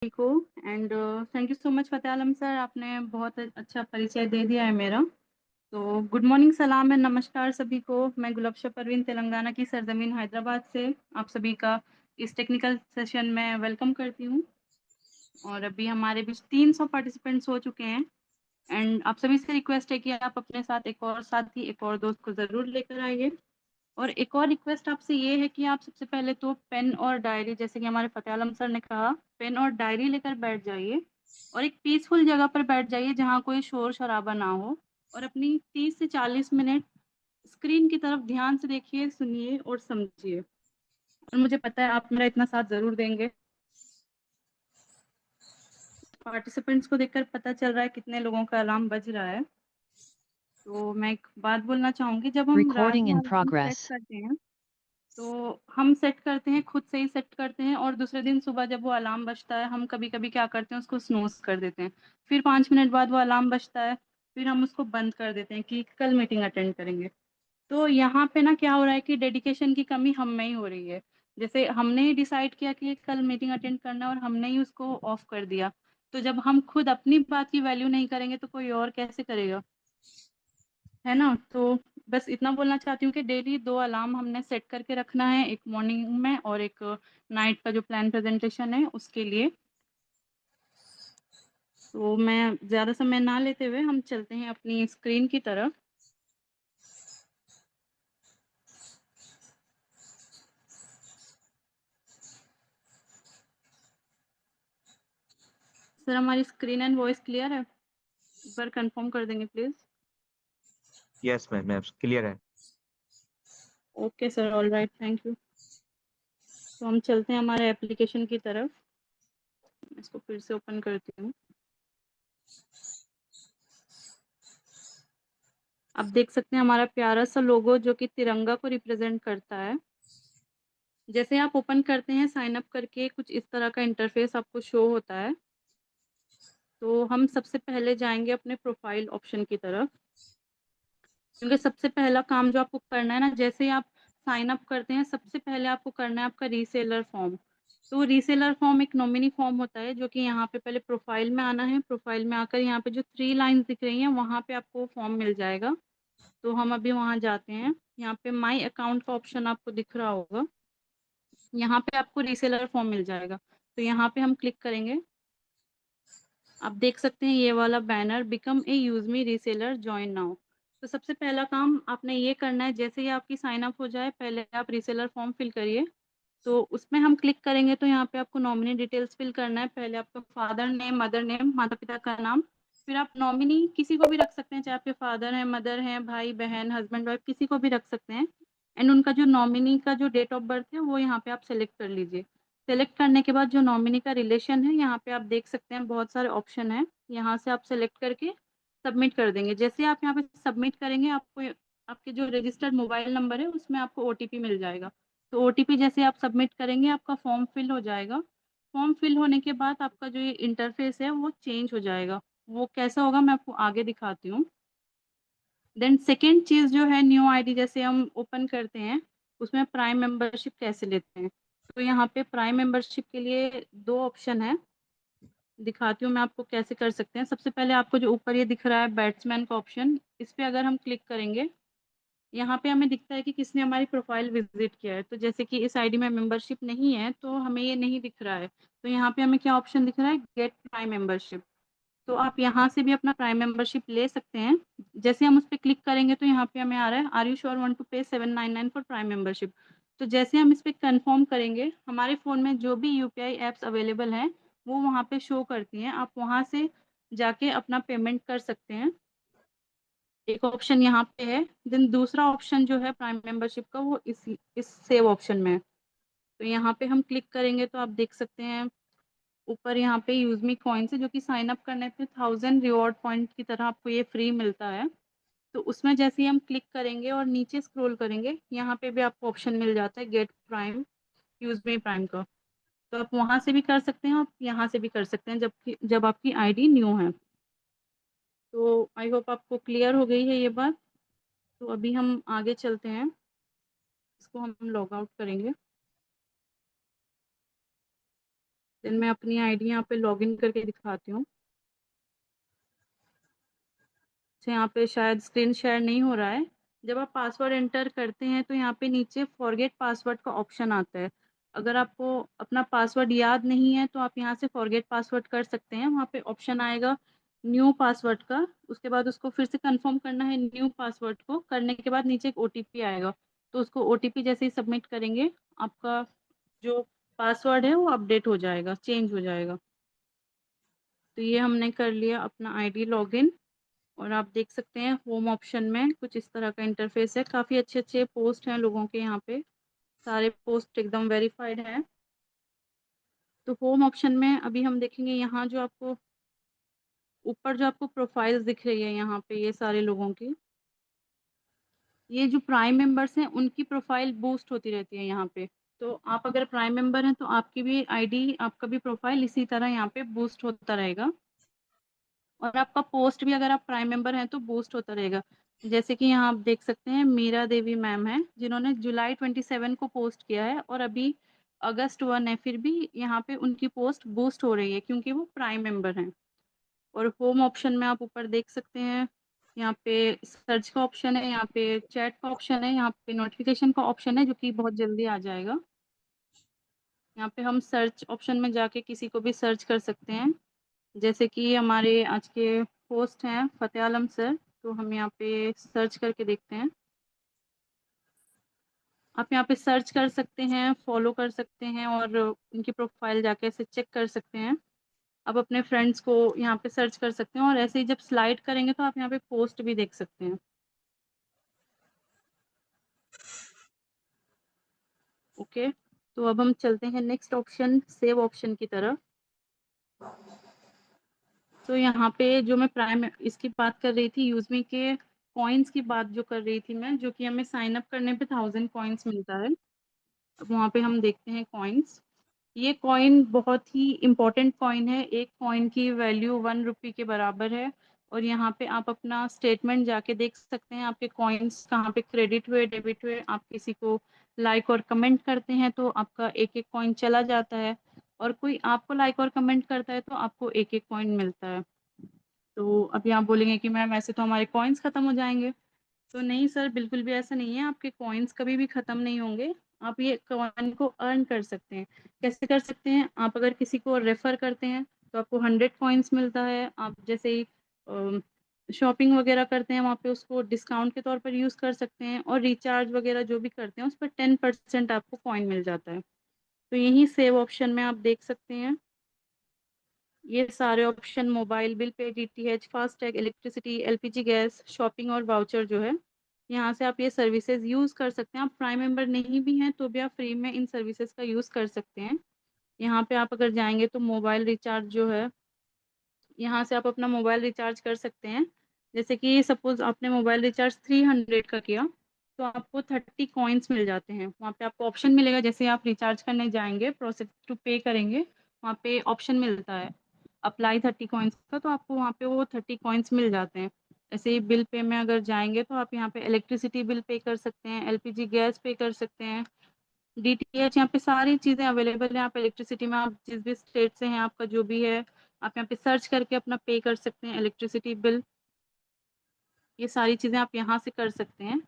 को and thank you so much फ़तेह आलम sir, आपने बहुत अच्छा परिचय दे दिया है मेरा। तो गुड मॉर्निंग, सलाम एंड नमस्कार सभी को। मैं गुलबशा परवीन तेलंगाना की सरज़मीन हैदराबाद से आप सभी का इस टेक्निकल सेशन में वेलकम करती हूँ। और अभी हमारे बीच 300 पार्टिसिपेंट्स हो चुके हैं एंड आप सभी से रिक्वेस्ट है कि आप अपने साथ एक और साथी, एक और दोस्त को ज़रूर लेकर आइए। और एक और रिक्वेस्ट आपसे ये है कि आप सबसे पहले तो पेन और डायरी, जैसे कि हमारे फ़तेह आलम सर ने कहा, पेन और डायरी लेकर बैठ जाइए और एक पीसफुल जगह पर बैठ जाइए जहाँ कोई शोर-शराबा ना हो और अपनी 30 से 40 मिनट स्क्रीन की तरफ ध्यान से देखिए, सुनिए और समझिए। और मुझे पता है आप मेरा इतना साथ ज़रूर देंगे। पार्टिसिपेंट्स को देखकर पता चल रहा है कितने लोगों का अलार्म बज रहा है। तो मैं एक बात बोलना चाहूँगी, जब हम रात Recording में in अलार्म सेट progress. करते हैं तो हम सेट करते हैं, खुद से ही सेट करते हैं और दूसरे दिन सुबह जब वो अलार्म बजता है, हम कभी-कभी क्या करते हैं, उसको स्नूज़ कर देते हैं। फिर 5 मिनट बाद वो अलार्म बजता है, फिर हम उसको बंद कर देते हैं कि कल मीटिंग अटेंड करेंगे। तो यहाँ पे ना क्या हो रहा है कि डेडिकेशन की कमी हम में ही हो रही है। जैसे हमने ही डिसाइड किया कि कल मीटिंग अटेंड करना है और हमने ही उसको ऑफ कर दिया। तो जब हम खुद अपनी बात की वैल्यू नहीं करेंगे तो कोई और कैसे करेगा? है ना? तो बस इतना बोलना चाहती हूँ कि डेली 2 अलार्म हमने सेट करके रखना है, एक मॉर्निंग में और एक नाइट का जो प्लान प्रेज़ेंटेशन है उसके लिए। तो मैं ज़्यादा समय ना लेते हुए हम चलते हैं अपनी स्क्रीन की तरफ। सर, हमारी स्क्रीन एंड वॉइस क्लियर है? एक बार कन्फर्म कर देंगे प्लीज़। यस मैम, क्लियर है। Okay sir, alright, thank you. तो हम चलते हैं हमारे एप्लीकेशन की तरफ। इसको फिर से ओपन करती हूँ। आप देख सकते हैं हमारा प्यारा-सा लोगो जो कि तिरंगा को रिप्रेज़ेंट करता है। जैसे आप ओपन करते हैं साइन अप करके, कुछ इस तरह का इंटरफ़ेस आपको शो होता है। तो हम सबसे पहले जाएँगे अपने प्रोफ़ाइल ऑप्शन की तरफ। क्योंकि सबसे पहला काम जो आपको करना है ना, जैसे ही आप साइन अप करते हैं, सबसे पहले आपको करना है आपका रीसेलर फ़ॉर्म। तो रीसेलर फ़ॉर्म एक नॉमिनी फ़ॉर्म होता है जो कि यहाँ पे पहले प्रोफ़ाइल में आना है। प्रोफ़ाइल में आकर यहाँ पे जो 3 लाइन्स दिख रही हैं, वहाँ पे आपको फ़ॉर्म मिल जाएगा। तो हम अभी वहाँ जाते हैं। यहाँ पे माय अकाउंट का ऑप्शन आपको दिख रहा होगा। यहाँ पे आपको रीसेलर फ़ॉर्म मिल जाएगा। तो यहाँ पे हम क्लिक करेंगे। आप देख सकते हैं ये वाला banner, become a use me reseller, join now. तो सबसे पहला काम आपने ये करना है, जैसे ही आपकी साइन अप हो जाए, पहले आप रीसेलर फ़ॉर्म फिल करिए। तो उसमें हम क्लिक करेंगे तो यहाँ पे आपको नॉमिनी डिटेल्स फिल करना है। पहले आपका फादर नेम, मदर नेम, माता-पिता का नाम, फिर आप नॉमिनी किसी को भी रख सकते हैं, चाहे आपके फादर हैं, मदर हैं, भाई-बहन, हस्बैंड-वाइफ किसी को भी रख सकते हैं। एंड उनका जो नॉमिनी का जो डेट ऑफ बर्थ है, वो यहाँ पे आप सेलेक्ट कर लीजिए। सेलेक्ट करने के बाद जो नॉमिनी का रिलेशन है, यहाँ पे आप देख सकते हैं बहुत सारे ऑप्शन हैं। यहाँ से आप सेलेक्ट करके सबमिट कर देंगे। जैसे आप यहाँ पे सबमिट करेंगे, आपको आपके जो रजिस्टर्ड मोबाइल नंबर है, उसमें आपको ओटीपी मिल जाएगा। तो ओटीपी जैसे आप सबमिट करेंगे, आपका फॉर्म फिल हो जाएगा। फॉर्म फिल होने के बाद आपका जो ये इंटरफ़ेस है, वो चेंज हो जाएगा। वो कैसा होगा मैं आपको आगे दिखाती हूँ। देन सेकंड चीज़ जो है, न्यू आईडी जैसे हम ओपन करते हैं, उसमें प्राइम मेंबरशिप कैसे लेते हैं। तो यहाँ पे प्राइम मेंबरशिप के लिए 2 ऑप्शन हैं, दिखाती हूँ मैं आपको कैसे कर सकते हैं। सबसे पहले आपको जो ऊपर ये दिख रहा है बैट्समैन का ऑप्शन, इस पे अगर हम क्लिक करेंगे, यहाँ पे हमें दिखता है कि किसने हमारी प्रोफ़ाइल विज़िट किया है। तो जैसे कि इस आईडी में मेंबरशिप नहीं है, तो हमें ये नहीं दिख रहा है। तो यहाँ पे हमें क्या ऑप्शन दिख रहा है, गेट प्राइम मेंबरशिप। तो आप यहाँ से भी अपना प्राइम मेंबरशिप ले सकते हैं। जैसे हम उस पे क्लिक करेंगे तो यहाँ पे हमें आ रहा है, are you sure want to pay 799 for prime membership. तो जैसे हम इस पे कन्फर्म करेंगे, हमारे फ़ोन में जो भी यूपीआई ऐप्स अवेलेबल हैं, वो वहाँ पे शो करती हैं। आप वहाँ से जाके अपना पेमेंट कर सकते हैं। एक ऑप्शन यहाँ पे है, देन दूसरा ऑप्शन जो है प्राइम मेंबरशिप का, वो इस सेव ऑप्शन में है। तो यहाँ पे हम क्लिक करेंगे तो आप देख सकते हैं ऊपर यहाँ पे यूज़ मी कॉइन्स है, जो कि साइन अप करने पे 1000 रिवॉर्ड पॉइंट की तरह आपको ये फ्री मिलता है। तो उसमें जैसे ही हम क्लिक करेंगे और नीचे स्क्रॉल करेंगे, यहाँ पे भी आपको ऑप्शन मिल जाता है गेट प्राइम, यूज़ मी प्राइम का। तो आप वहाँ से भी कर सकते हैं, आप यहाँ से भी कर सकते हैं जब आपकी आईडी न्यू है। तो आई होप आपको क्लियर हो गई है ये बात। तो अभी हम आगे चलते हैं, इसको हम लॉग आउट करेंगे। देन मैं अपनी आईडी यहाँ पे लॉगिन करके दिखाती हूँ। अच्छा, यहाँ पे शायद स्क्रीन शेयर नहीं हो रहा है। जब आप पासवर्ड एंटर करते हैं तो यहाँ पे नीचे फॉरगेट पासवर्ड का ऑप्शन आता है। अगर आपको अपना पासवर्ड याद नहीं है तो आप यहाँ से फॉरगेट पासवर्ड कर सकते हैं। वहाँ पे ऑप्शन आएगा न्यू पासवर्ड का, उसके बाद उसको फिर से कंफर्म करना है न्यू पासवर्ड को। करने के बाद नीचे एक ओटीपी आएगा, तो उसको ओटीपी जैसे ही सबमिट करेंगे आपका जो पासवर्ड है वो अपडेट हो जाएगा, चेंज हो जाएगा। तो ये हमने कर लिया अपना आईडी लॉगिन। और आप देख सकते हैं होम ऑप्शन में कुछ इस तरह का इंटरफेस है। काफ़ी अच्छे-अच्छे पोस्ट हैं लोगों के यहाँ पे, सारे पोस्ट एकदम वेरिफाइड हैं। तो होम ऑप्शन में अभी हम देखेंगे यहाँ जो आपको ऊपर जो आपको प्रोफाइल्स दिख रही है यहाँ पे ये सारे लोगों की, ये जो प्राइम मेंबर्स हैं उनकी प्रोफाइल बूस्ट होती रहती है यहाँ पे। तो आप अगर प्राइम मेंबर हैं तो आपकी भी आईडी, आपका भी प्रोफाइल इसी तरह यहाँ पे बूस्ट होता रहेगा। और आपका पोस्ट भी अगर आप प्राइम मेंबर हैं तो बूस्ट होता रहेगा। जैसे कि यहाँ आप देख सकते हैं मीरा देवी मैम हैं जिन्होंने जुलाई 27 को पोस्ट किया है और अभी अगस्त 1 है, फिर भी यहाँ पे उनकी पोस्ट बूस्ट हो रही है क्योंकि वो प्राइम मेंबर हैं। और होम ऑप्शन में आप ऊपर देख सकते हैं, यहाँ पे सर्च का ऑप्शन है, यहाँ पे चैट का ऑप्शन है, यहाँ पे नोटिफिकेशन का ऑप्शन है जो कि बहुत जल्दी आ जाएगा। यहाँ पे हम सर्च ऑप्शन में जाके किसी को भी सर्च कर सकते हैं। जैसे कि हमारे आज के होस्ट हैं फ़तेह आलम सर, तो हम यहाँ पे सर्च करके देखते हैं। आप यहाँ पे सर्च कर सकते हैं, फॉलो कर सकते हैं और उनकी प्रोफाइल जाके ऐसे चेक कर सकते हैं। आप अपने फ्रेंड्स को यहाँ पे सर्च कर सकते हैं और ऐसे ही जब स्लाइड करेंगे तो आप यहाँ पे पोस्ट भी देख सकते हैं। ओके, तो अब हम चलते हैं नेक्स्ट ऑप्शन सेव ऑप्शन की तरफ। तो यहाँ पे जो मैं प्राइम इसकी बात कर रही थी, यूज़मी के कॉइन्स की बात जो कर रही थी मैं, जो कि हमें साइन अप करने पे 1000 कॉइन्स मिलता है। अब वहाँ पे हम देखते हैं कॉइन्स। ये कॉइन बहुत ही इम्पोर्टेंट कॉइन है। एक कॉइन की वैल्यू 1 रुपये के बराबर है। और यहाँ पे आप अपना स्टेटमेंट जाके देख सकते हैं आपके कॉइन्स कहाँ पे क्रेडिट हुए, डेबिट हुए। आप किसी को लाइक और कमेंट करते हैं तो आपका एक-एक कॉइन चला जाता है और कोई आपको लाइक और कमेंट करता है तो आपको एक-एक कॉइन मिलता है। तो अभी आप बोलेंगे कि मैम ऐसे तो हमारे कॉइन्स खत्म हो जाएँगे। तो नहीं सर, बिल्कुल भी ऐसा नहीं है, आपके कॉइन्स कभी भी ख़त्म नहीं होंगे। आप ये कॉइन को अर्न कर सकते हैं। कैसे कर सकते हैं? आप अगर किसी को रेफ़र करते हैं, तो आपको 100 कॉइन्स मिलता है। आप जैसे ही शॉपिंग वग़ैरह करते हैं, वहाँ पे उसको डिस्काउंट के तौर पर यूज़ कर सकते हैं और रिचार्ज वग़ैरह जो भी करते हैं, उस पर 10% आपको कॉइन मिल जाता है। तो यहीं सेव ऑप्शन में आप देख सकते हैं, ये सारे option mobile bill pay, DTH, FASTag, electricity, LPG gas, shopping और वाउचर जो है, यहाँ से आप ये सर्विसेज़ यूज़ कर सकते हैं। आप प्राइम मेंबर नहीं भी हैं, तो भी आप फ्री में इन सर्विसेज़ का यूज़ कर सकते हैं। यहाँ पे आप अगर जाएँगे तो मोबाइल रिचार्ज जो है, यहाँ से आप अपना मोबाइल रिचार्ज कर सकते हैं। जैसे कि सपोज़ आपने मोबाइल रिचार्ज 300 का किया, तो आपको 30 कॉइन्स मिल जाते हैं। वहाँ पे आपको ऑप्शन मिलेगा, जैसे आप रिचार्ज करने जाएँगे, प्रोसेस टू पे करेंगे, वहाँ पे ऑप्शन मिलता है, अप्लाई 30 कॉइन्स का, तो आपको वहाँ पे वो 30 कॉइन्स मिल जाते हैं। ऐसे ही बिल पे में अगर जाएँगे तो आप यहाँ पे इलेक्ट्रिसिटी बिल पे कर सकते हैं, एलपीजी गैस पे कर सकते हैं, डीटीएच, यहाँ पे सारी चीज़ें अवेलेबल हैं। आप इलेक्ट्रिसिटी में आप जिस भी स्टेट से हैं, आपका जो भी है, आप यहाँ पे सर्च करके अपना पे कर सकते हैं इलेक्ट्रिसिटी बिल। ये सारी चीज़ें आप यहाँ से कर सकते हैं।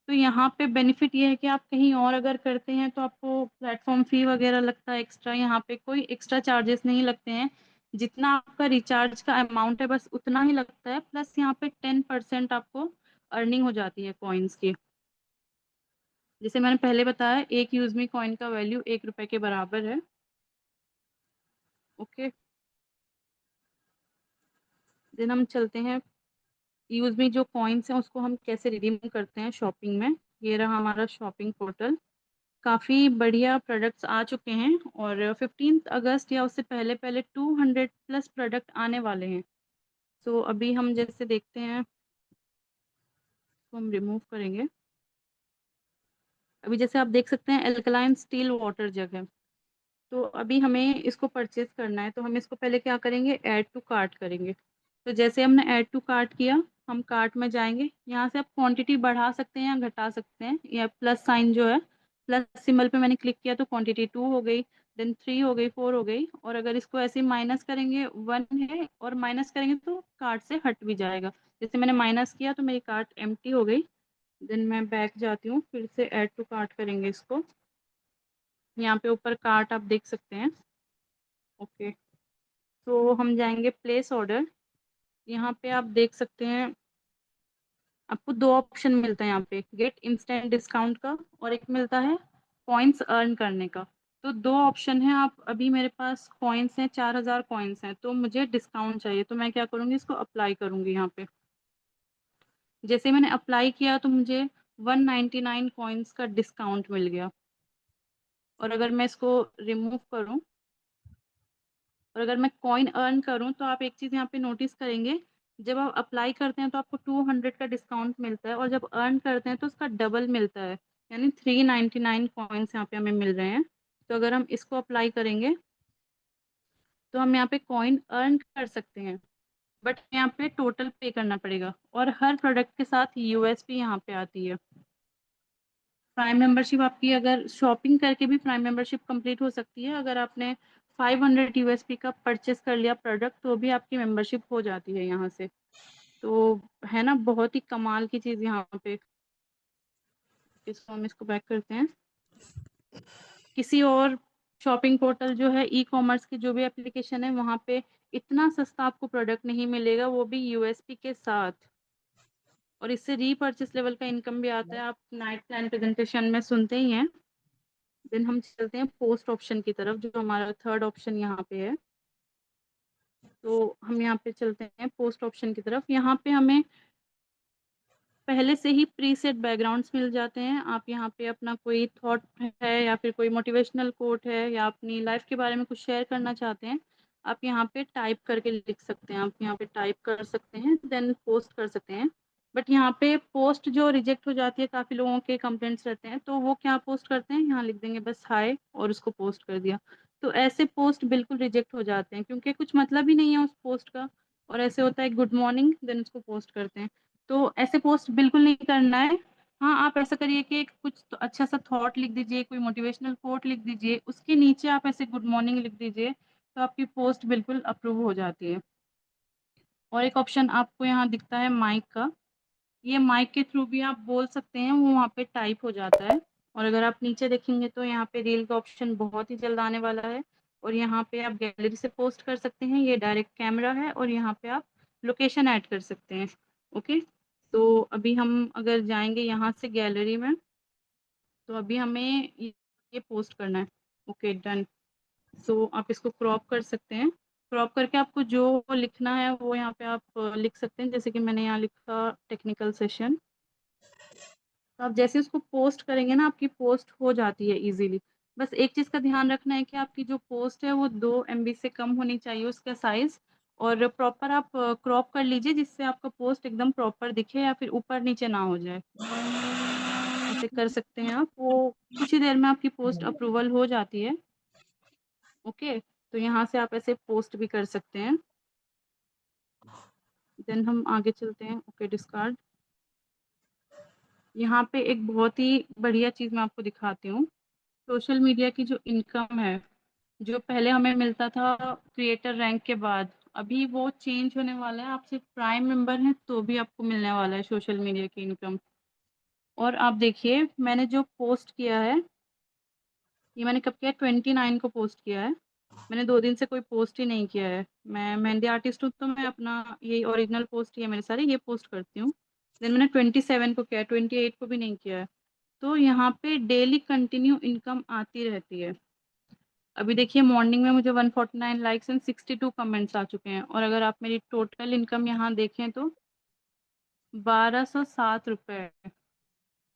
तो यहाँ पे बेनिफिट ये है कि आप कहीं और अगर करते हैं तो आपको प्लेटफ़ॉर्म फ़ी वग़ैरह लगता है एक्स्ट्रा, यहाँ पे कोई एक्स्ट्रा चार्जेस नहीं लगते हैं। जितना आपका रिचार्ज का अमाउंट है बस उतना ही लगता है, प्लस यहाँ पे 10% आपको अर्निंग हो जाती है कॉइन्स की। जैसे मैंने पहले बताया, 1 यूज़मी कॉइन का वैल्यू ₹1 के बराबर है। ओके, देन हम चलते हैं यूज़मी जो कॉइन्स हैं उसको हम कैसे रिडीम करते हैं शॉपिंग में। ये रहा हमारा शॉपिंग पोर्टल। काफ़ी बढ़िया प्रोडक्ट्स आ चुके हैं और 15th अगस्त या उससे पहले-पहले 200 प्लस प्रोडक्ट आने वाले हैं। सो अभी हम जैसे देखते हैं, इसको हम रिमूव करेंगे। अभी जैसे आप देख सकते हैं अल्कलाइन स्टील वाटर जग है। तो अभी हमें इसको परचेज़ करना है, तो हम इसको पहले क्या करेंगे, ऐड टू कार्ट करेंगे। तो जैसे हमने ऐड टू कार्ट किया, हम कार्ट में जाएँगे, यहाँ से आप क्वांटिटी बढ़ा सकते हैं या घटा सकते हैं, या प्लस साइन जो है, प्लस सिंबल पे मैंने क्लिक किया तो क्वांटिटी 2 हो गई। देन 3 हो गई, 4 हो गई, और अगर इसको ऐसे ही माइनस करेंगे 1 है, और माइनस करेंगे तो कार्ट से हट भी जाएगा। जैसे मैंने माइनस किया तो मेरी कार्ट एम्प्टी हो गई। देन मैं बैक जाती हूँ, फिर से ऐड टू कार्ट करेंगे इसको। यहाँ पे ऊपर कार्ट आप देख सकते हैं। ओके, तो हम जाएंगे प्लेस ऑर्डर। यहाँ पे आप देख सकते हैं आपको 2 ऑप्शन मिलता है यहाँ पे, गेट इंस्टेंट डिस्काउंट का और एक मिलता है पॉइंट्स अर्न करने का। तो 2 ऑप्शन है। आप अभी मेरे पास कॉइन्स हैं, 4000 कॉइन्स हैं, तो मुझे डिस्काउंट चाहिए, तो मैं क्या करूँगी, इसको अप्लाई करूँगी यहाँ पे। जैसे मैंने अप्लाई किया तो मुझे 199 कॉइन्स का डिस्काउंट मिल गया। और अगर मैं इसको रिमूव करूँ और अगर मैं कॉइन अर्न करूँ, तो आप एक चीज़ यहाँ पे नोटिस करेंगे, जब आप अप्लाई करते हैं तो आपको 200 का डिस्काउंट मिलता है, और जब अर्न करते हैं तो उसका डबल मिलता है, यानी 399 कॉइन्स यहाँ पे हमें मिल रहे हैं। तो अगर हम इसको अप्लाई करेंगे तो हम यहाँ पे कॉइन अर्न कर सकते हैं, बट यहाँ पे टोटल पे करना पड़ेगा, और हर प्रोडक्ट के साथ यूएसपी यहाँ पे आती है। प्राइम मेंबरशिप आपकी अगर शॉपिंग करके भी प्राइम मेंबरशिप कंप्लीट हो सकती है। अगर आपने 500 यूएसपी का परचेस कर लिया प्रोडक्ट, तो भी आपकी मेंबरशिप हो जाती है यहाँ से। तो है ना, बहुत ही कमाल की चीज़ यहाँ पे। इसको हम इसको बैक करते हैं। किसी और शॉपिंग पोर्टल जो है, ई कॉमर्स की जो भी एप्लीकेशन है, वहाँ पे इतना सस्ता आपको प्रोडक्ट नहीं मिलेगा, वो भी यूएसपी के साथ। और इससे रीपर्चेस लेवल का इनकम भी आता है, आप नाइट प्लान प्रेजेंटेशन में सुनते ही हैं। देन हम चलते हैं पोस्ट ऑप्शन की तरफ, जो हमारा थर्ड ऑप्शन यहाँ पे है। तो हम यहाँ पे चलते हैं पोस्ट ऑप्शन की तरफ। यहाँ पे हमें पहले से ही प्रीसेट बैकग्राउंड्स मिल जाते हैं। आप यहाँ पे अपना कोई थॉट है या फिर कोई मोटिवेशनल कोट है या अपनी लाइफ के बारे में कुछ शेयर करना चाहते हैं, आप यहाँ पे टाइप करके लिख सकते हैं। आप यहाँ पे टाइप कर सकते हैं, देन पोस्ट कर सकते हैं। बट यहाँ पे पोस्ट जो रिजेक्ट हो जाती है, काफ़ी लोगों के कंप्लेंट्स रहते हैं, तो वो क्या पोस्ट करते हैं, यहाँ लिख देंगे बस हाय और उसको पोस्ट कर दिया। तो ऐसे पोस्ट बिल्कुल रिजेक्ट हो जाते हैं, क्योंकि कुछ मतलब ही नहीं है उस पोस्ट का। और ऐसे होता है गुड मॉर्निंग, देन उसको पोस्ट करते हैं। तो ऐसे पोस्ट बिल्कुल नहीं करना है। हाँ, आप ऐसा करिए कि कुछ तो अच्छा सा थॉट लिख दीजिए, कोई मोटिवेशनल कोट लिख दीजिए, उसके नीचे आप ऐसे गुड मॉर्निंग लिख दीजिए, तो आपकी पोस्ट बिल्कुल अप्रूव हो जाती है। और एक ऑप्शन आपको यहाँ दिखता है माइक का, ये माइक के थ्रू भी आप बोल सकते हैं, वो वहाँ पे टाइप हो जाता है। और अगर आप नीचे देखेंगे तो यहाँ पे रील का ऑप्शन बहुत ही जल्द आने वाला है, और यहाँ पे आप गैलरी से पोस्ट कर सकते हैं, ये डायरेक्ट कैमरा है, और यहाँ पे आप लोकेशन ऐड कर सकते हैं। ओके, तो अभी हम अगर जाएंगे यहाँ से गैलरी में, तो अभी हमें ये पोस्ट करना है। Okay, done. सो आप इसको क्रॉप कर सकते हैं। क्रॉप करके आपको जो लिखना है वो यहाँ पे आप लिख सकते हैं, जैसे कि मैंने यहाँ लिखा टेक्निकल सेशन। तो आप जैसे उसको पोस्ट करेंगे ना, आपकी पोस्ट हो जाती है इजीली। बस एक चीज़ का ध्यान रखना है कि आपकी जो पोस्ट है वो 2 MB से कम होनी चाहिए उसका साइज़, और प्रॉपर आप क्रॉप कर लीजिए, जिससे आपका पोस्ट एकदम प्रॉपर दिखे या फिर ऊपर नीचे ना हो जाए। ऐसे कर सकते हैं आप, वो कुछ ही देर में आपकी पोस्ट अप्रूवल हो जाती है। ओके, तो यहाँ से आप ऐसे पोस्ट भी कर सकते हैं। देन हम आगे चलते हैं। Okay, discard. यहाँ पे एक बहुत ही बढ़िया चीज़ मैं आपको दिखाती हूँ। सोशल मीडिया की जो इनकम है, जो पहले हमें मिलता था क्रिएटर रैंक के बाद, अभी वो चेंज होने वाला है। आप सिर्फ प्राइम मेंबर हैं तो भी आपको मिलने वाला है सोशल मीडिया की इनकम। और आप देखिए, मैंने जो पोस्ट किया है, ये मैंने कब किया है, 29 को पोस्ट किया है। मैंने 2 दिन से कोई पोस्ट ही नहीं किया है। मैं मेहंदी आर्टिस्ट हूँ, तो मैं अपना ये ओरिजिनल पोस्ट ही है मेरे सारे, ये पोस्ट करती हूँ। देन मैंने 27 को किया है, 28 को भी नहीं किया है। तो यहाँ पे डेली कंटिन्यू इनकम आती रहती है। अभी देखिए, मॉर्निंग में मुझे 149 लाइक्स एंड 62 कमेंट्स आ चुके हैं, और अगर आप मेरी टोटल इनकम यहाँ देखें तो 1207 रुपये।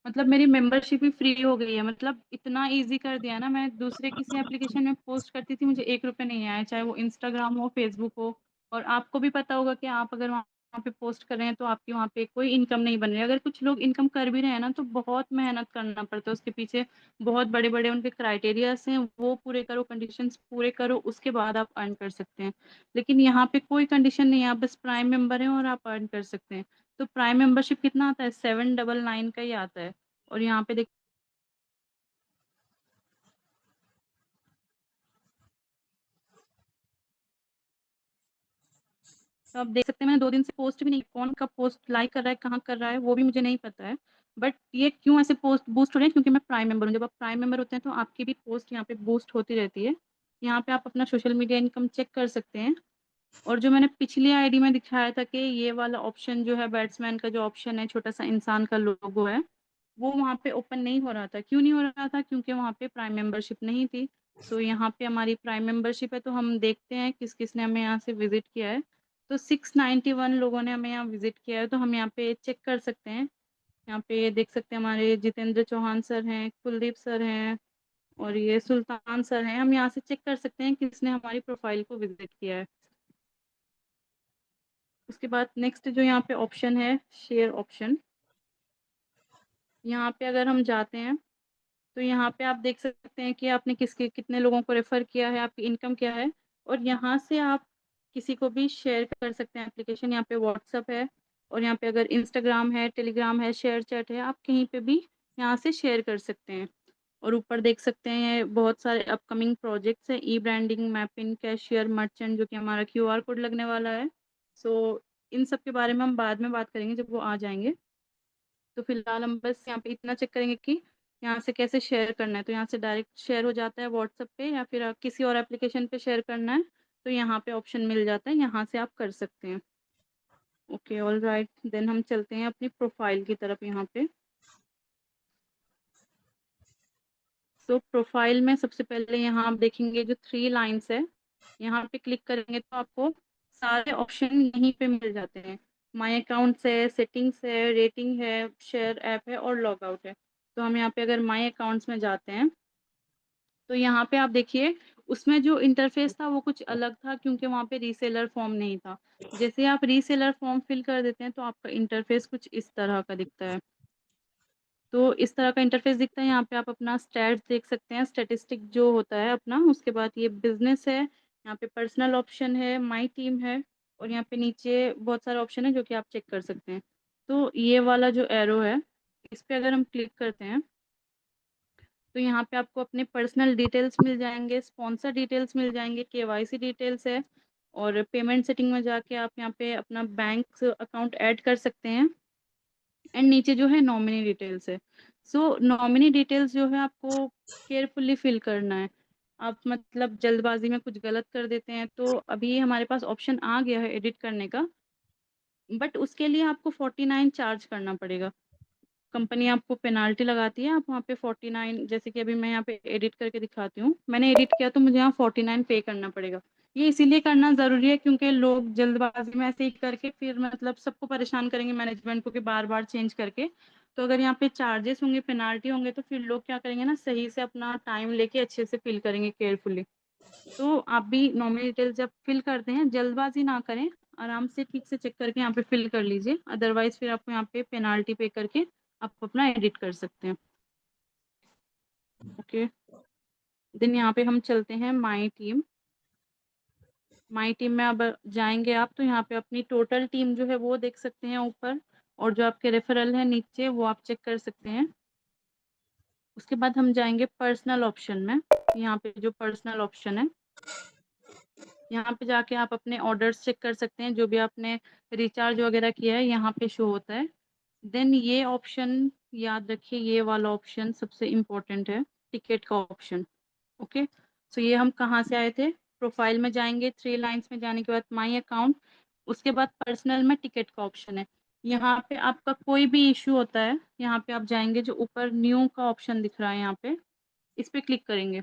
मतलब मेरी मेंबरशिप ही फ्री हो गई है। मतलब इतना इजी कर दिया ना। मैं दूसरे किसी एप्लीकेशन में पोस्ट करती थी, मुझे 1 रुपये नहीं आया, चाहे वो इंस्टाग्राम हो, फेसबुक हो। और आपको भी पता होगा कि आप अगर वहाँ पे पोस्ट कर रहे हैं तो आपकी वहाँ पे कोई इनकम नहीं बन रही है। अगर कुछ लोग इनकम कर भी रहे हैं ना, तो बहुत मेहनत करना पड़ता है उसके पीछे। बहुत बड़े बड़े उनके क्राइटेरियाज हैं, वो पूरे करो, कंडीशंस पूरे करो, उसके बाद आप अर्न कर सकते हैं। लेकिन यहाँ पे कोई कंडीशन नहीं है, आप बस प्राइम मेंबर हैं और आप अर्न कर सकते हैं। तो प्राइम मेंबरशिप कितना आता है, 799 का ही आता है। और यहाँ पे तो आप देख सकते हैं मैंने 2 दिन से पोस्ट भी नहीं, कौन कब पोस्ट लाइक कर रहा है, कहाँ कर रहा है, वो भी मुझे नहीं पता है। बट ये क्यों ऐसे पोस्ट बूस्ट हो रहे हैं, क्योंकि मैं प्राइम मेंबर हूँ। जब आप प्राइम मेंबर होते हैं तो आपकी भी पोस्ट यहाँ पे बूस्ट होती रहती है। यहाँ पे आप अपना सोशल मीडिया इनकम चेक कर सकते हैं। और जो मैंने पिछली आईडी में दिखाया था कि ये वाला ऑप्शन जो है, बैट्समैन का जो ऑप्शन है, छोटा-सा इंसान का लोगो है, वो वहाँ पे ओपन नहीं हो रहा था। क्यों नहीं हो रहा था? क्योंकि वहाँ पे प्राइम मेंबरशिप नहीं थी। सो यहाँ पे हमारी प्राइम मेंबरशिप है, तो हम देखते हैं किस-किस ने हमें यहाँ से विज़िट किया है। तो 691 लोगों ने हमें यहाँ विज़िट किया है, तो हम यहाँ पे चेक कर सकते हैं। यहाँ पे देख सकते हैं हमारे जितेंद्र चौहान सर हैं, कुलदीप सर हैं और ये सुल्तान सर हैं। हम यहाँ से चेक कर सकते हैं किसने हमारी प्रोफ़ाइल को विज़िट किया है। उसके बाद नेक्स्ट जो यहाँ पे ऑप्शन है, शेयर ऑप्शन। यहाँ पे अगर हम जाते हैं तो यहाँ पे आप देख सकते हैं कि आपने किसके कितने लोगों को रेफ़र किया है, आपकी इनकम क्या है और यहाँ से आप किसी को भी शेयर कर सकते हैं एप्लीकेशन। यहाँ पे व्हाट्सएप है और यहाँ पे अगर इंस्टाग्राम है, टेलीग्राम है, शेयर चैट है, आप कहीं पे भी यहाँ से शेयर कर सकते हैं। और ऊपर देख सकते हैं बहुत सारे अपकमिंग प्रोजेक्ट्स हैं, ई-ब्रांडिंग, मैपिंग, कैशियर, मर्चेंट, जो कि हमारा क्यूआर कोड लगने वाला है। सो इन सब के बारे में हम बाद में बात करेंगे जब वो आ जाएँगे। तो फिलहाल हम बस यहाँ पे इतना चेक करेंगे कि यहाँ से कैसे शेयर करना है। तो यहाँ से डायरेक्ट शेयर हो जाता है व्हाट्सएप पे, या फिर किसी और एप्लीकेशन पे शेयर करना है तो यहाँ पे ऑप्शन मिल जाता है, यहाँ से आप कर सकते हैं। ओके, ऑलराइट, देन हम चलते हैं अपनी प्रोफाइल की तरफ यहाँ पे। तो प्रोफाइल में सबसे पहले यहाँ आप देखेंगे जो 3 लाइन्स है, यहाँ पे क्लिक करेंगे तो आपको सारे ऑप्शन यहीं पे मिल जाते हैं। माय अकाउंट्स है, सेटिंग्स है, रेटिंग है, शेयर ऐप है और लॉग आउट है। तो हम यहाँ पे अगर माय अकाउंट्स में जाते हैं तो यहाँ पे आप देखिए, उसमें जो इंटरफ़ेस था वो कुछ अलग था, क्योंकि वहाँ पे रीसेलर फॉर्म नहीं था। जैसे आप रीसेलर फॉर्म फिल कर देते हैं तो आपका इंटरफ़ेस कुछ इस तरह का दिखता है। तो इस तरह का इंटरफ़ेस दिखता है, यहाँ पे आप अपना स्टैट्स देख सकते हैं, स्टैटिस्टिक जो होता है अपना। उसके बाद ये बिज़नेस है, यहाँ पे पर्सनल ऑप्शन है, माय टीम है और यहाँ पे नीचे बहुत सारे ऑप्शन हैं जो कि आप चेक कर सकते हैं। तो ये वाला जो एरो है, इस पे अगर हम क्लिक करते हैं तो यहाँ पे आपको अपने पर्सनल डिटेल्स मिल जाएँगे, स्पॉन्सर डिटेल्स मिल जाएँगे, केवाईसी डिटेल्स है और पेमेंट सेटिंग में जाके आप यहाँ पे अपना बैंक अकाउंट ऐड कर सकते हैं। एंड नीचे जो है नॉमिनी डिटेल्स है। सो नॉमिनी डिटेल्स जो है आपको केयरफुली फिल करना है। आप मतलब जल्दबाज़ी में कुछ गलत कर देते हैं तो अभी हमारे पास ऑप्शन आ गया है एडिट करने का, बट उसके लिए आपको 49 चार्ज करना पड़ेगा। कंपनी आपको पेनाल्टी लगाती है, आप वहाँ पे 49, जैसे कि अभी मैं यहाँ पे एडिट करके दिखाती हूँ। मैंने एडिट किया तो मुझे यहाँ 49 पे करना पड़ेगा। ये इसीलिए करना ज़रूरी है क्योंकि लोग जल्दबाज़ी में ऐसे ही करके फिर मतलब सबको परेशान करेंगे, मैनेजमेंट को, कि बार-बार चेंज करके। तो अगर यहाँ पे चार्जेस होंगे, पेनाल्टी होंगे तो फिर लोग क्या करेंगे ना, सही से अपना टाइम लेके अच्छे से फिल करेंगे केयरफुली। तो आप भी नॉमिनी डिटेल्स जब फिल करते हैं, जल्दबाज़ी ना करें, आराम से ठीक से चेक करके यहाँ पे फिल कर लीजिए। अदरवाइज़ फिर आपको यहाँ पे पेनाल्टी पे करके आप अपना एडिट कर सकते हैं। ओके, देन यहाँ पे हम चलते हैं माय टीम। माय टीम में अब जाएँगे आप तो यहाँ पे अपनी टोटल टीम जो है वो देख सकते हैं ऊपर, और जो आपके रेफरल है नीचे वो आप चेक कर सकते हैं। उसके बाद हम जाएँगे पर्सनल ऑप्शन में। यहाँ पे जो पर्सनल ऑप्शन है, यहाँ पे जाके आप अपने ऑर्डर्स चेक कर सकते हैं, जो भी आपने रिचार्ज वगैरह किया है यहाँ पे शो होता है। देन ये ऑप्शन याद रखिए, ये वाला ऑप्शन सबसे इम्पोर्टेंट है, टिकट का ऑप्शन। ओके, सो ये हम कहाँ से आए थे? प्रोफाइल में जाएँगे, 3 लाइन्स में जाने के बाद माय अकाउंट, उसके बाद पर्सनल में टिकट का ऑप्शन है। यहाँ पे आपका कोई भी इश्यू होता है, यहाँ पे आप जाएँगे, जो ऊपर न्यू का ऑप्शन दिख रहा है यहाँ पे, इस पे क्लिक करेंगे।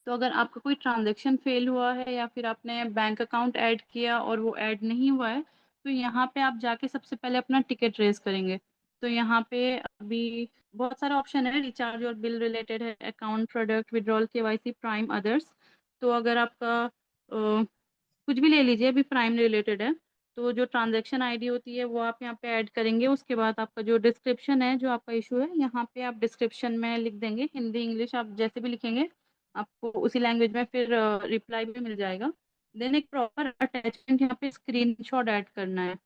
तो अगर आपका कोई ट्रांज़ैक्शन फ़ेल हुआ है या फिर आपने बैंक अकाउंट ऐड किया और वो ऐड नहीं हुआ है, तो यहाँ पे आप जाके सबसे पहले अपना टिकट रेज़ करेंगे। तो यहाँ पे अभी बहुत सारे ऑप्शन है, रिचार्ज और बिल रिलेटेड है, account, product, withdrawal, KYC, prime, others. तो अगर आपका कुछ भी ले लीजिए, अभी प्राइम रिलेटेड है, तो जो ट्रांज़ैक्शन आईडी होती है वो आप यहाँ पे ऐड करेंगे। उसके बाद आपका जो डिस्क्रिप्शन है, जो आपका इश्यू है, यहाँ पे आप डिस्क्रिप्शन में लिख देंगे, हिंदी, इंग्लिश आप जैसे भी लिखेंगे, आपको उसी लैंग्वेज में फिर रिप्लाई भी मिल जाएगा। देन एक प्रॉपर अटैचमेंट यहाँ पे स्क्रीनशॉट ऐड करना है।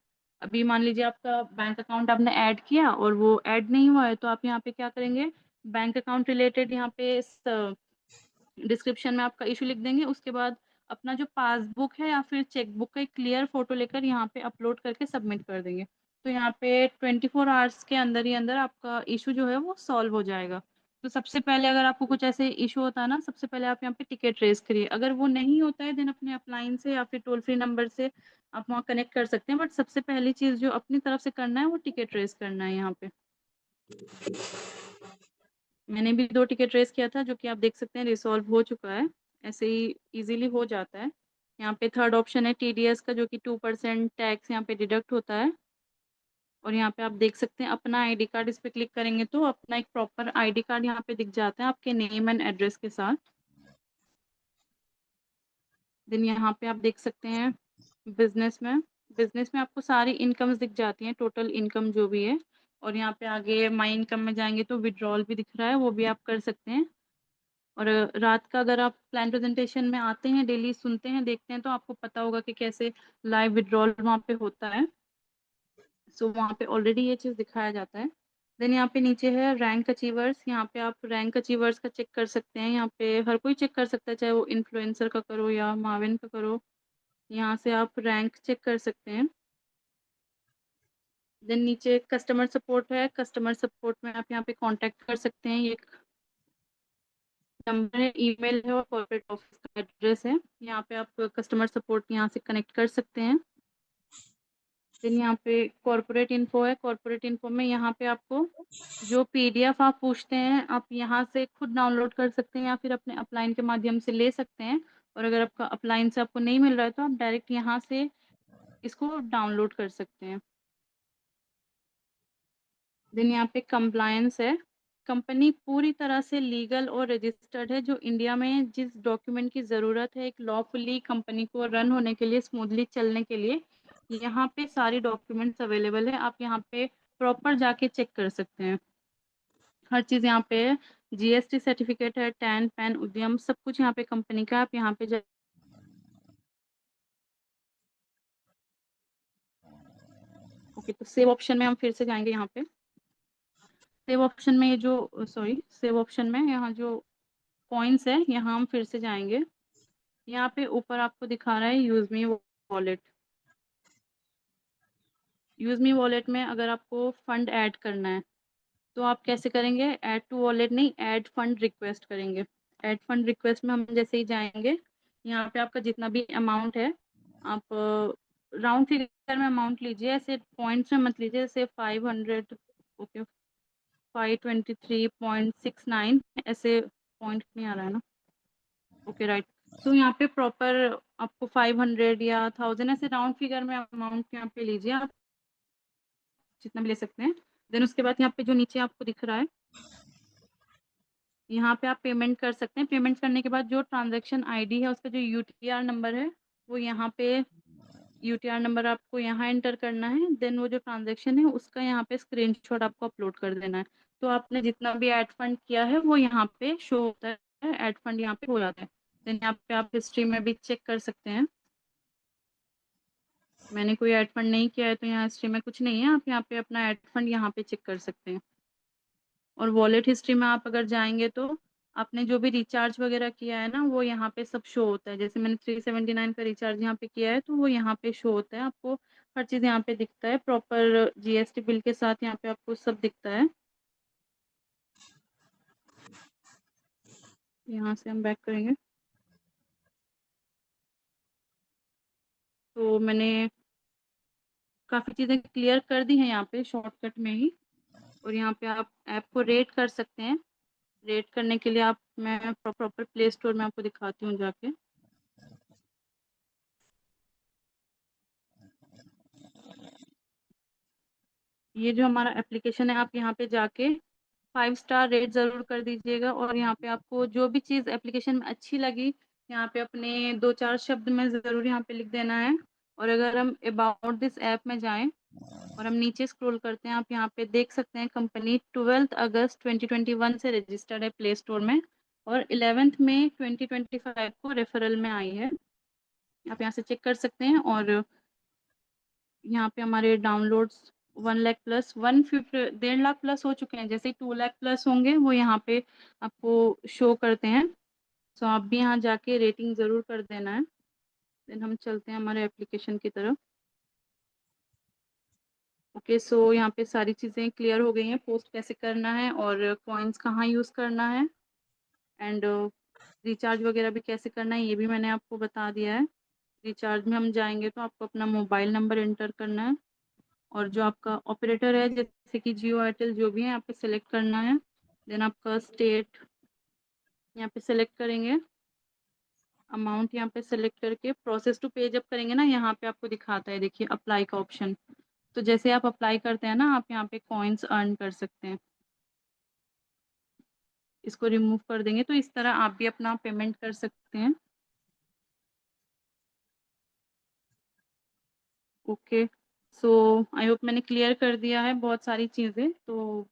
अभी मान लीजिए आपका बैंक अकाउंट आपने ऐड किया और वो ऐड नहीं हुआ है, तो आप यहाँ पे क्या करेंगे, बैंक अकाउंट रिलेटेड यहाँ पे डिस्क्रिप्शन में आपका इश्यू लिख देंगे। उसके बाद अपना जो पासबुक है या फिर चेकबुक का एक क्लियर फ़ोटो लेकर यहाँ पे अपलोड करके सबमिट कर देंगे। तो यहाँ पे 24 आवर्स के अंदर ही अंदर आपका इश्यू जो है वो सॉल्व हो जाएगा। तो सबसे पहले अगर आपको कुछ ऐसे इश्यू होता है ना, सबसे पहले आप यहाँ पे टिकट रेज़ करिए। अगर वो नहीं होता है देन अपने अपलाइन से या फिर टोल फ्री नंबर से आप वहाँ कनेक्ट कर सकते हैं। बट सबसे पहली चीज़ जो अपनी तरफ से करना है वो टिकट रेज़ करना है यहाँ पे। मैंने भी 2 टिकट रेज़ किया था जो कि आप देख सकते हैं रिज़ॉल्व हो चुका है। ऐसे ही ईज़िली हो जाता है। यहाँ पे थर्ड ऑप्शन है टीडीएस का जो कि 2% टैक्स यहाँ पे डिडक्ट होता है। और यहाँ पे आप देख सकते हैं अपना आईडी कार्ड, इस पे क्लिक करेंगे तो अपना एक प्रॉपर आईडी कार्ड यहाँ पे दिख जाता है आपके नेम एंड एड्रेस के साथ। देन यहाँ पे आप देख सकते हैं बिज़नेस में, बिज़नेस में आपको सारी इनकम्स दिख जाती हैं, टोटल इनकम जो भी है। और यहाँ पे आगे माई इनकम में जाएँगे तो विथड्रॉल भी दिख रहा है, वो भी आप कर सकते हैं। और रात का अगर आप प्लान प्रेज़ेंटेशन में आते हैं, डेली सुनते हैं, देखते हैं तो आपको पता होगा कि कैसे लाइव विथड्रॉल वहाँ पे होता है। सो वहाँ पे ऑलरेडी ये चीज़ दिखाया जाता है। देन यहाँ पे नीचे है रैंक अचीवर्स, यहाँ पे आप रैंक अचीवर्स का चेक कर सकते हैं। यहाँ पे हर कोई चेक कर सकता है, चाहे वो इन्फ्लुएंसर का करो या माविन का करो। यहाँ से आप रैंक चेक कर सकते हैं। देन नीचे कस्टमर सपोर्ट है, कस्टमर सपोर्ट में आप यहाँ पे कॉन्टैक्ट कर सकते हैं। ये एक नंबर है, ईमेल है और कॉर्पोरेट ऑफिस का एड्रेस है। यहाँ पे आप कस्टमर सपोर्ट यहाँ से कनेक्ट कर सकते हैं। देन यहाँ पे कॉर्पोरेट इन्फो है, कॉर्पोरेट इन्फो में यहाँ पे आपको जो पीडीएफ आप पूछते हैं, आप यहाँ से खुद डाउनलोड कर सकते हैं या फिर अपने अपलाइन के माध्यम से ले सकते हैं। और अगर आपका अपलाइन से आपको नहीं मिल रहा है तो आप डायरेक्ट यहाँ से इसको डाउनलोड कर सकते हैं। देन यहाँ पे कंप्लायंस है, कंपनी पूरी तरह से लीगल और रजिस्टर्ड है। जो इंडिया में जिस डॉक्यूमेंट की ज़रूरत है एक लॉफुली कंपनी को रन होने के लिए, स्मूथली चलने के लिए, यहाँ पे सारी डॉक्यूमेंट्स अवेलेबल है। आप यहाँ पे प्रॉपर जाके चेक कर सकते हैं। हर चीज़ यहाँ पे है, जीएसटी सर्टिफिकेट है, टैन, पैन, उद्यम सब कुछ यहाँ पे कंपनी का। आप यहाँ पे जा ओके, तो सेव ऑप्शन में हम फिर से जाएँगे यहाँ पे। सेव ऑप्शन में ये जो सेव ऑप्शन में यहाँ जो कॉइन्स है, यहाँ हम फिर से जाएँगे। यहाँ पे ऊपर आपको दिखा रहा है यूज़ मी वॉलेट। यूज़ मी वॉलेट में अगर आपको फंड ऐड करना है, तो आप कैसे करेंगे? ऐड टू वॉलेट नहीं, ऐड फंड रिक्वेस्ट करेंगे। ऐड फंड रिक्वेस्ट में हम जैसे ही जाएँगे, यहाँ पे आपका जितना भी अमाउंट है, आप राउंड फिगर में अमाउंट लीजिए, ऐसे पॉइंट्स में मत लीजिए, जैसे 500 ओके, 523.69 ऐसे पॉइंट नहीं आ रहा है ना? Okay, right. सो यहाँ पे प्रॉपर आपको 500 या 1000 ऐसे राउंड फिगर में अमाउंट यहाँ पे लीजिए आप, जितना भी ले सकते हैं। देन उसके बाद यहाँ पे जो नीचे आपको दिख रहा है, यहाँ पे आप पेमेंट कर सकते हैं। पेमेंट करने के बाद जो ट्रांज़ैक्शन आईडी है, उसका जो यूटीआर नंबर है, वो यहाँ पे यूटीआर नंबर आपको यहाँ एंटर करना है। देन वो जो ट्रांज़ैक्शन है, उसका यहाँ पे स्क्रीनशॉट आपको अपलोड कर देना है। तो आपने जितना भी ऐड फंड किया है, वो यहाँ पे शो होता है, ऐड फंड यहाँ पे हो जाता है। देन यहाँ पे आप हिस्ट्री में भी चेक कर सकते हैं। मैंने कोई ऐड फंड नहीं किया है, तो यहाँ हिस्ट्री में कुछ नहीं है। आप यहाँ पे अपना ऐड फंड यहाँ पे चेक कर सकते हैं। और वॉलेट हिस्ट्री में आप अगर जाएँगे तो आपने जो भी रिचार्ज वगैरह किया है ना, वो यहाँ पे सब शो होता है। जैसे मैंने 379 का रिचार्ज यहाँ पे किया है, तो वो यहाँ पे शो होता है। आपको हर चीज़ यहाँ पे दिखता है, प्रॉपर जीएसटी बिल के साथ यहाँ पे आपको सब दिखता है। यहाँ से हम बैक करेंगे। तो मैंने काफ़ी चीज़ें क्लियर कर दी हैं यहाँ पे शॉर्टकट में ही। और यहाँ पे आप ऐप को रेट कर सकते हैं। रेट करने के लिए मैं प्रॉपर प्ले स्टोर में आपको दिखाती हूँ जाके। ये जो हमारा एप्लीकेशन है, आप यहाँ पे जाके 5 स्टार रेट ज़रूर कर दीजिएगा। और यहाँ पे आपको जो भी चीज़ एप्लीकेशन में अच्छी लगी, यहाँ पे अपने 2-4 शब्द में ज़रूर यहाँ पे लिख देना है। और अगर हम अबाउट दिस ऐप में जाएँ और हम नीचे स्क्रॉल करते हैं, आप यहाँ पे देख सकते हैं कंपनी 12 अगस्त 2021 से रजिस्टर्ड है प्ले स्टोर में, और 11 मई 2025 को रेफरल में आई है। आप यहाँ से चेक कर सकते हैं। और यहाँ पे हमारे downloads 1 lakh plus 1.5 lakh plus हो चुके हैं। जैसे ही 2 लाख प्लस होंगे, वो यहाँ पे आपको शो करते हैं। सो आप भी यहाँ जाके रेटिंग ज़रूर कर देना है। देन हम चलते हैं हमारे एप्लीकेशन की तरफ। ओके, सो यहाँ पे सारी चीज़ें क्लियर हो गई हैं, पोस्ट कैसे करना है और कॉइन्स कहाँ यूज़ करना है एंड रिचार्ज वगैरह भी कैसे करना है, ये भी मैंने आपको बता दिया है। रिचार्ज में हम जाएँगे तो आपको अपना मोबाइल नंबर एंटर करना है और जो आपका ऑपरेटर है जैसे कि जियो, एयरटेल जो भी है यहाँ पे सेलेक्ट करना है। देन आपका स्टेट यहाँ पे सेलेक्ट करेंगे। अमाउंट यहाँ पे सेलेक्ट करके प्रोसेस टू पे जब करेंगे ना, यहाँ पे आपको दिखाता है देखिए अप्लाई का ऑप्शन। तो जैसे आप अप्लाई करते हैं ना, आप यहाँ पे कॉइन्स अर्न कर सकते हैं। इसको रिमूव कर देंगे तो इस तरह आप भी अपना पेमेंट कर सकते हैं। ओके, सो आई होप मैंने क्लियर कर दिया है बहुत सारी चीज़ें। तो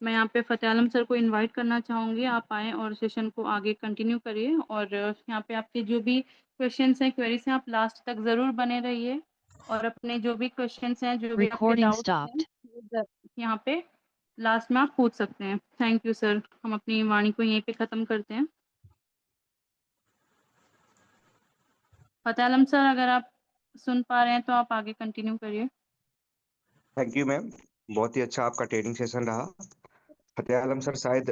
मैं यहाँ पे फ़तेह आलम सर को इनवाइट करना चाहूँगी, आप आएँ और सेशन को आगे कंटिन्यू करिए और यहाँ पे आपके जो भी क्वेश्चन्स हैं, क्वेरीज़ हैं, आप लास्ट तक ज़रूर बने रहिए और अपने जो भी क्वेश्चन्स हैं, जो भी आपके Recording डाउट्स हैं, stopped. वो यहाँ पे लास्ट में आप पूछ सकते हैं। थैंक यू सर, हम अपनी वाणी को यहीं पे ख़त्म करते हैं। फ़तेह आलम सर, अगर आप सुन पा रहे हैं तो आप आगे कंटिन्यू करिए। Thank you ma'am. बहुत ही अच्छा आपका ट्रेनिंग सेशन रहा। फतेह आलम सर शायद